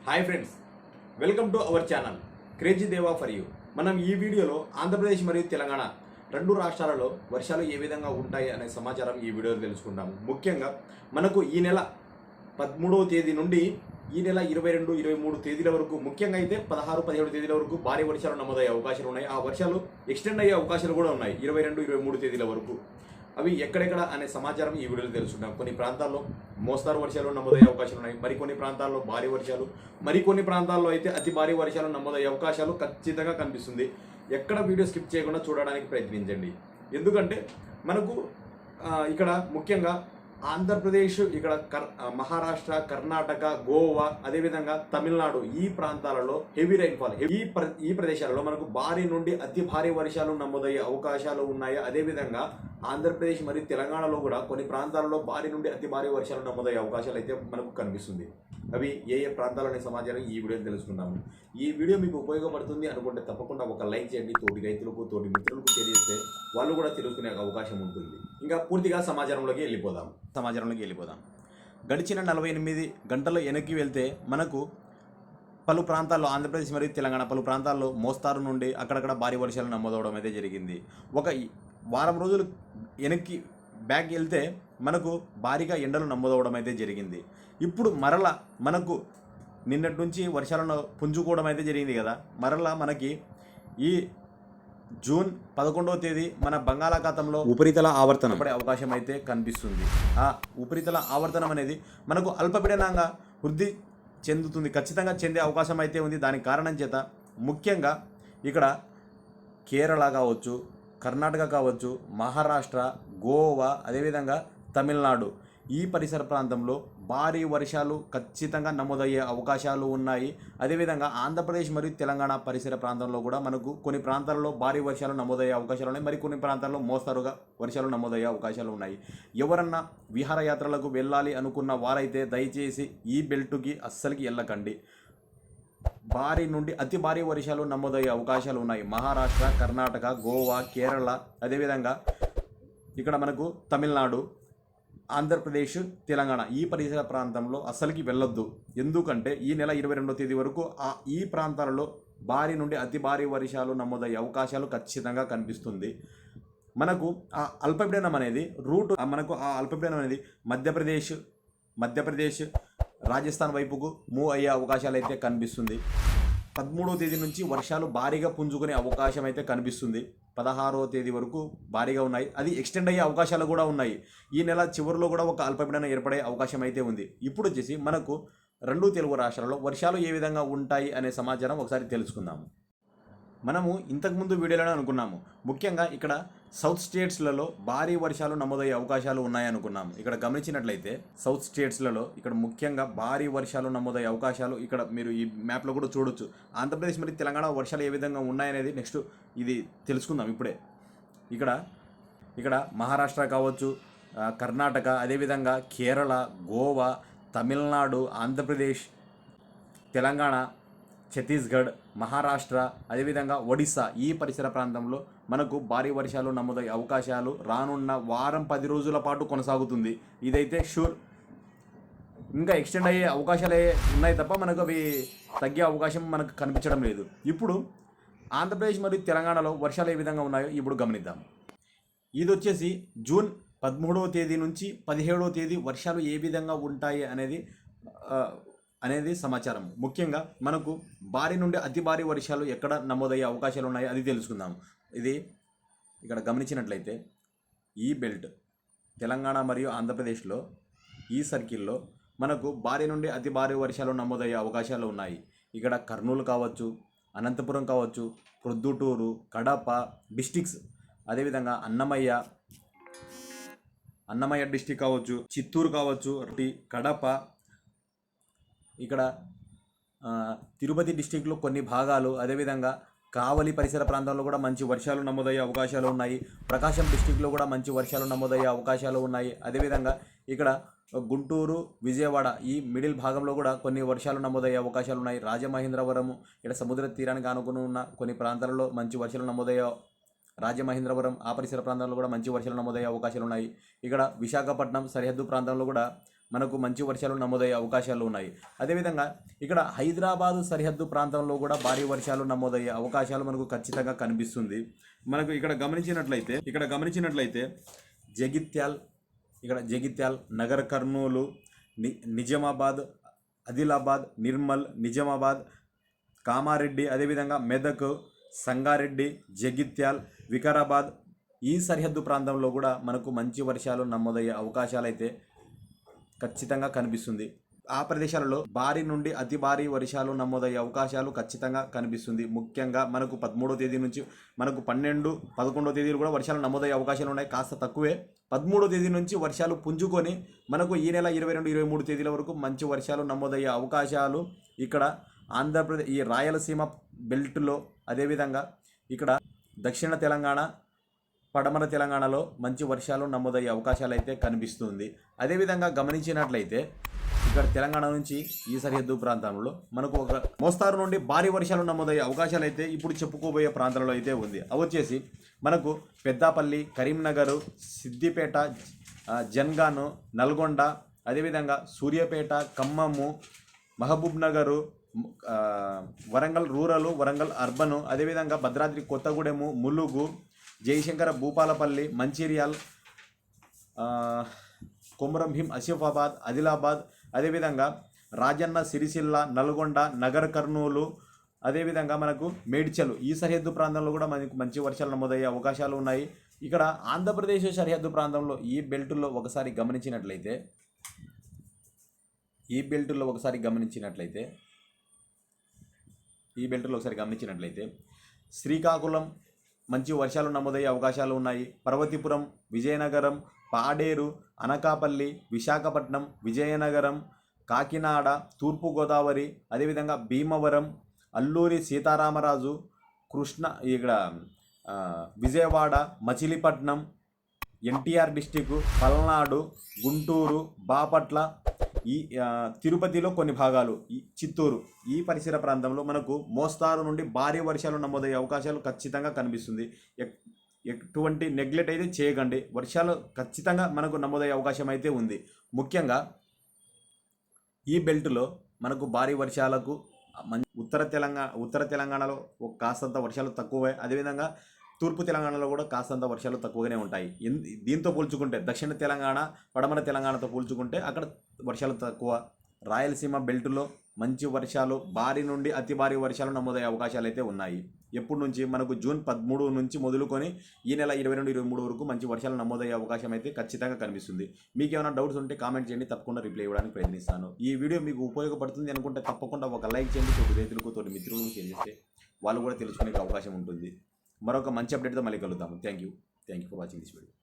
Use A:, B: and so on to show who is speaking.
A: Hi friends, welcome to our channel crazy దేవా for you. మనం ఈ వీడియోలో ఆంధ్రప్రదేశ్ మరియు తెలంగాణ రెండు రాష్ట్రాలలో వర్షాలు ఏ విధంగా ఉంటాయి అనే సమాచారం ఈ వీడియోలో తెలుసుకుంటాము. ముఖ్యంగా మనకు ఈ నెల 13వ తేదీ నుండి ఈ నెల 22, 23 తేదీల వరకు, ముఖ్యంగా అయితే 16, 17 తేదీల వరకు భారీ వర్షాలు నమోదయ్యే అవకాశాలు ఉన్నాయి. ఆ వర్షాలు ఎక్స్టెండ్ అయ్యే అవకాశాలు కూడా ఉన్నాయి 22, 23 తేదీల వరకు. అవి ఎక్కడెక్కడ అనే సమాచారం ఈ వీడియోలో తెలుసుకుంటాం. కొన్ని ప్రాంతాల్లో మోస్తారు వర్షాలు నమోదయ్యే అవకాశాలు ఉన్నాయి, మరికొన్ని ప్రాంతాల్లో భారీ వర్షాలు, మరికొన్ని ప్రాంతాల్లో అయితే అతి భారీ వర్షాలు నమోదయ్యే అవకాశాలు ఖచ్చితంగా కనిపిస్తుంది. ఎక్కడ వీడియో స్కిప్ చేయకుండా చూడడానికి ప్రయత్నించండి. ఎందుకంటే మనకు ఇక్కడ ముఖ్యంగా ఆంధ్రప్రదేశ్, ఇక్కడ మహారాష్ట్ర, కర్ణాటక, గోవా, అదేవిధంగా తమిళనాడు ఈ ప్రాంతాలలో హెవీ రైన్ఫాల్, ఈ ప్రదేశాలలో మనకు భారీ నుండి అతి భారీ వర్షాలు నమోదయ్యే అవకాశాలు ఉన్నాయి. అదేవిధంగా ఆంధ్రప్రదేశ్ మరియు తెలంగాణలో కూడా కొన్ని ప్రాంతాలలో భారీ నుండి అతి భారీ వర్షాలు నమోదయ్యే అవకాశాలు అయితే మనకు కనిపిస్తుంది. అవి ఏ ఏ ప్రాంతాలనే సమాచారం ఈ వీడియోని తెలుసుకుంటాము. ఈ వీడియో మీకు ఉపయోగపడుతుంది అనుకుంటే తప్పకుండా ఒక లైక్ చేయండి. తోటి రైతులకు, తోటి మిత్రులకు తెలియజేస్తే వాళ్ళు కూడా తెలుసుకునే అవకాశం ఉంటుంది. ఇంకా పూర్తిగా సమాచారంలోకి వెళ్ళిపోదాం. గడిచిన 48 గంటలు వెనక్కి వెళ్తే మనకు పలు ప్రాంతాల్లో, ఆంధ్రప్రదేశ్ మరియు తెలంగాణ పలు ప్రాంతాల్లో మోస్తారు నుండి అక్కడక్కడ భారీ వర్షాలు నమోదవడం అయితే జరిగింది. ఒక వారం రోజులు వెనక్కి బ్యాక్ వెళ్తే మనకు భారీగా ఎండలు నమోదవడం అయితే జరిగింది. ఇప్పుడు మరలా మనకు నిన్నటి నుంచి వర్షాలను పుంజుకోవడం అయితే జరిగింది కదా. మరలా మనకి ఈ జూన్ 11వ తేదీ మన బంగాళాఖాతంలో ఉపరితల ఆవర్తనం పడే అవకాశం అయితే కనిపిస్తుంది. ఆ ఉపరితల ఆవర్తనం అనేది మనకు అల్పపీడనంగా వృద్ధి చెందుతుంది, ఖచ్చితంగా చెందే అవకాశం అయితే ఉంది. దానికి కారణం చేత ముఖ్యంగా ఇక్కడ కేరళ కావచ్చు, కర్ణాటక కావచ్చు, మహారాష్ట్ర, గోవా, అదేవిధంగా తమిళనాడు ఈ పరిసర ప్రాంతంలో భారీ వర్షాలు ఖచ్చితంగా నమోదయ్యే అవకాశాలు ఉన్నాయి. అదేవిధంగా ఆంధ్రప్రదేశ్ మరియు తెలంగాణ పరిసర ప్రాంతంలో కూడా మనకు కొన్ని ప్రాంతాల్లో భారీ వర్షాలు నమోదయ్యే అవకాశాలు ఉన్నాయి, మరి కొన్ని ప్రాంతాల్లో మోస్తరుగా వర్షాలు నమోదయ్యే అవకాశాలు ఉన్నాయి. ఎవరన్నా విహారయాత్రలకు వెళ్ళాలి అనుకున్న వారైతే దయచేసి ఈ బెల్టుకి అస్సలకి వెళ్ళకండి. భారీ నుండి అతి భారీ వర్షాలు నమోదయ్యే అవకాశాలు ఉన్నాయి. మహారాష్ట్ర, కర్ణాటక, గోవా, కేరళ, అదేవిధంగా ఇక్కడ మనకు తమిళనాడు, ఆంధ్రప్రదేశ్, తెలంగాణ ఈ పరిసర ప్రాంతంలో అస్సలకి వెళ్ళొద్దు. ఎందుకంటే ఈ నెల 22వ తేదీ వరకు ఈ ప్రాంతాలలో భారీ నుండి అతి భారీ వర్షాలు నమోదయ్యే అవకాశాలు ఖచ్చితంగా కనిపిస్తుంది. మనకు ఆ అల్పపీడనం అనేది మనకు ఆ అల్పపీడనం అనేది మధ్యప్రదేశ్, రాజస్థాన్ వైపుకు మూవ్ అయ్యే అవకాశాలు అయితే కనిపిస్తుంది. 13వ తేదీ నుంచి వర్షాలు భారీగా పుంజుకునే అవకాశం అయితే కనిపిస్తుంది. 16వ తేదీ వరకు భారీగా ఉన్నాయి, అది ఎక్స్టెండ్ అయ్యే అవకాశాలు కూడా ఉన్నాయి. ఈ నెల చివరిలో కూడా ఒక అల్పపీడనం ఏర్పడే అవకాశం అయితే ఉంది. ఇప్పుడు వచ్చేసి మనకు రెండు తెలుగు రాష్ట్రాల్లో వర్షాలు ఏ విధంగా ఉంటాయి అనే సమాచారం ఒకసారి తెలుసుకుందాము. మనము ఇంతకుముందు వీడియోలోనే అనుకున్నాము, ముఖ్యంగా ఇక్కడ సౌత్ స్టేట్స్లలో భారీ వర్షాలు నమోదయ్యే అవకాశాలు ఉన్నాయనుకున్నాము. ఇక్కడ గమనించినట్లయితే సౌత్ స్టేట్స్లలో ఇక్కడ ముఖ్యంగా భారీ వర్షాలు నమోదయ్యే అవకాశాలు ఇక్కడ మీరు ఈ మ్యాప్లో కూడా చూడొచ్చు. ఆంధ్రప్రదేశ్ మరియు తెలంగాణ వర్షాలు ఏ విధంగా ఉన్నాయనేది నెక్స్ట్ ఇది తెలుసుకుందాం. ఇప్పుడే ఇక్కడ మహారాష్ట్ర కావచ్చు, కర్ణాటక, అదేవిధంగా కేరళ, గోవా, తమిళనాడు, ఆంధ్రప్రదేశ్, తెలంగాణ, ఛత్తీస్గఢ్, మహారాష్ట్ర, అదేవిధంగా ఒడిస్సా ఈ పరిసర ప్రాంతంలో మనకు భారీ వర్షాలు నమోదయ్యే అవకాశాలు రానున్న వారం 10 రోజుల పాటు కొనసాగుతుంది. ఇదైతే షూర్. ఇంకా ఎక్స్టెండ్ అయ్యే అవకాశాలే ఉన్నాయి తప్ప మనకు అవి తగ్గే అవకాశం మనకు కనిపించడం లేదు. ఇప్పుడు ఆంధ్రప్రదేశ్ మరియు తెలంగాణలో వర్షాలు ఏ విధంగా ఉన్నాయో ఇప్పుడు గమనిద్దాం. ఇది వచ్చేసి జూన్ 13వ తేదీ నుంచి 17వ తేదీ వర్షాలు ఏ విధంగా ఉంటాయి అనేది సమాచారం. ముఖ్యంగా మనకు భారీ నుండి అతి భారీ వర్షాలు ఎక్కడ నమోదయ్యే అవకాశాలు ఉన్నాయి అది తెలుసుకుందాం. ఇది ఇక్కడ గమనించినట్లయితే ఈ బెల్ట్ తెలంగాణ మరియు ఆంధ్రప్రదేశ్లో ఈ సర్కిల్లో మనకు భారీ నుండి అతి భారీ వర్షాలు నమోదయ్యే అవకాశాలు ఉన్నాయి. ఇక్కడ కర్నూలు కావచ్చు, అనంతపురం కావచ్చు, ప్రొద్దుటూరు, కడప డిస్టిక్స్, అదేవిధంగా అన్నమయ్య డిస్టిక్ కావచ్చు, చిత్తూరు కావచ్చు, కడప, ఇక్కడ తిరుపతి డిస్టిక్లో కొన్ని భాగాలు, అదేవిధంగా కావలి పరిసర ప్రాంతాల్లో కూడా మంచి వర్షాలు నమోదయ్యే అవకాశాలు ఉన్నాయి. ప్రకాశం డిస్టిక్లో కూడా మంచి వర్షాలు నమోదయ్యే అవకాశాలు ఉన్నాయి. అదేవిధంగా ఇక్కడ గుంటూరు, విజయవాడ ఈ మిడిల్ భాగంలో కూడా కొన్ని వర్షాలు నమోదయ్యే అవకాశాలు ఉన్నాయి. రాజమహేంద్రవరం ఇక్కడ సముద్ర తీరానికి ఆనుకుని ఉన్న కొన్ని ప్రాంతాలలో మంచి వర్షాలు నమోదయ్యే రాజమహేంద్రవరం ఆ పరిసర ప్రాంతాల్లో కూడా మంచి వర్షాలు నమోదయ్యే అవకాశాలు ఉన్నాయి. ఇక్కడ విశాఖపట్నం సరిహద్దు ప్రాంతంలో కూడా మనకు మంచి వర్షాలు నమోదయ్యే అవకాశాలు ఉన్నాయి. అదేవిధంగా ఇక్కడ హైదరాబాదు సరిహద్దు ప్రాంతంలో కూడా భారీ వర్షాలు నమోదయ్యే అవకాశాలు మనకు ఖచ్చితంగా కనిపిస్తుంది. మనకు ఇక్కడ గమనించినట్లయితే జగిత్యాల్, నగర్ కర్నూలు, నిజామాబాద్, ఆదిలాబాద్, నిర్మల్, నిజామాబాద్, కామారెడ్డి, అదేవిధంగా మెదక్, సంగారెడ్డి, జగిత్యాల్, వికారాబాద్ ఈ సరిహద్దు ప్రాంతంలో కూడా మనకు మంచి వర్షాలు నమోదయ్యే అవకాశాలు అయితే ఖచ్చితంగా కనిపిస్తుంది. ఆ ప్రదేశాలలో భారీ నుండి అతి భారీ వర్షాలు నమోదయ్యే అవకాశాలు ఖచ్చితంగా కనిపిస్తుంది. ముఖ్యంగా మనకు 13వ తేదీ నుంచి మనకు 12, 11వ తేదీలు కూడా వర్షాలు నమోదయ్యే అవకాశాలు ఉన్నాయి. కాస్త తక్కువే. 13వ తేదీ నుంచి వర్షాలు పుంజుకొని మనకు ఈ నెల 22, 23 తేదీల వరకు మంచి వర్షాలు నమోదయ్యే అవకాశాలు ఇక్కడ ఆంధ్రప్రదేశ్ ఈ రాయలసీమ బెల్ట్లో, అదేవిధంగా ఇక్కడ దక్షిణ తెలంగాణ, పడమర తెలంగాణలో మంచి వర్షాలు నమోదయ్యే అవకాశాలు అయితే కనిపిస్తుంది. అదేవిధంగా గమనించినట్లయితే ఇక్కడ తెలంగాణ నుంచి ఈ సరిహద్దు ప్రాంతంలో మనకు ఒక మోస్తారు నుండి భారీ వర్షాలు నమోదయ్యే అవకాశాలు అయితే ఇప్పుడు చెప్పుకోబోయే ప్రాంతాలలో అయితే ఉంది. అవి వచ్చేసి మనకు పెద్దపల్లి, కరీంనగర్, సిద్దిపేట, జన్గాను, నల్గొండ, అదేవిధంగా సూర్యాపేట, ఖమ్మము, మహబూబ్ నగరు, వరంగల్ రూరల్, వరంగల్ అర్బను, అదేవిధంగా భద్రాద్రి కొత్తగూడెము, ములుగు, జయశంకర భూపాలపల్లి, మంచిర్యాల్, కొమరంభీం, ఆసిఫాబాద్, ఆదిలాబాద్, అదేవిధంగా రాజన్న సిరిసిల్ల, నల్గొండ, నగర్ కర్నూలు, అదేవిధంగా మనకు మేడ్చల్ ఈ సరిహద్దు ప్రాంతంలో కూడా మనకు మంచి వర్షాలు నమోదయ్యే అవకాశాలు ఉన్నాయి. ఇక్కడ ఆంధ్రప్రదేశ్ సరిహద్దు ప్రాంతంలో ఈ బెల్టుల్లో ఒకసారి గమనించినట్లయితే శ్రీకాకుళం మంచి వర్షాలు నమోదయ్యే అవకాశాలు ఉన్నాయి. పర్వతీపురం, విజయనగరం, పాడేరు, అనకాపల్లి, విశాఖపట్నం, విజయనగరం, కాకినాడ, తూర్పుగోదావరి, అదేవిధంగా భీమవరం, అల్లూరి సీతారామరాజు, ఇక్కడ విజయవాడ, మచిలీపట్నం, ఎన్టీఆర్ డిస్టిక్, పల్నాడు, గుంటూరు, బాపట్ల, ఈ తిరుపతిలో కొన్ని భాగాలు, చిత్తూరు ఈ పరిసర ప్రాంతంలో మనకు మోస్తారు నుండి భారీ వర్షాలు నమోదయ్యే అవకాశాలు ఖచ్చితంగా కనిపిస్తుంది. ఎటువంటి నెగ్లెక్ట్ అయితే చేయకండి. వర్షాలు ఖచ్చితంగా మనకు నమోదయ్యే అవకాశం అయితే ఉంది. ముఖ్యంగా ఈ బెల్ట్లో మనకు భారీ వర్షాలకు ఉత్తర తెలంగాణలో కాస్తంత వర్షాలు తక్కువే, అదేవిధంగా తూర్పు తెలంగాణలో కూడా కాస్తంత వర్షాలు తక్కువగానే ఉంటాయి. దీంతో పోల్చుకుంటే దక్షిణ తెలంగాణ, పడమర తెలంగాణతో పోల్చుకుంటే అక్కడ వర్షాలు తక్కువ. రాయలసీమ బెల్ట్లో మంచి వర్షాలు, భారీ నుండి అతి భారీ వర్షాలు నమోదయ్యే అవకాశాలు అయితే ఉన్నాయి. ఎప్పటి నుంచి మనకు జూన్ 13 నుంచి మొదలుకొని ఈ నెల 22, 23 వరకు మంచి వర్షాలు నమోదయ్యే అవకాశం అయితే ఖచ్చితంగా కనిపిస్తుంది. మీకు ఏమైనా డౌట్స్ ఉంటే కామెంట్ చేయండి, తప్పకుండా రిప్లై ఇవ్వడానికి ప్రయత్నిస్తాను. ఈ వీడియో మీకు ఉపయోగపడుతుంది అనుకుంటే తప్పకుండా ఒక లైక్ చేయండి. తోటి రైతులకు, తోటి మిత్రులకు షేర్ చేస్తే వాళ్ళు కూడా తెలుసుకునే అవకాశం ఉంటుంది. మరొక మంచి అప్డేట్తో మళ్ళీ కలుద్దాము. Thank you for watching this video.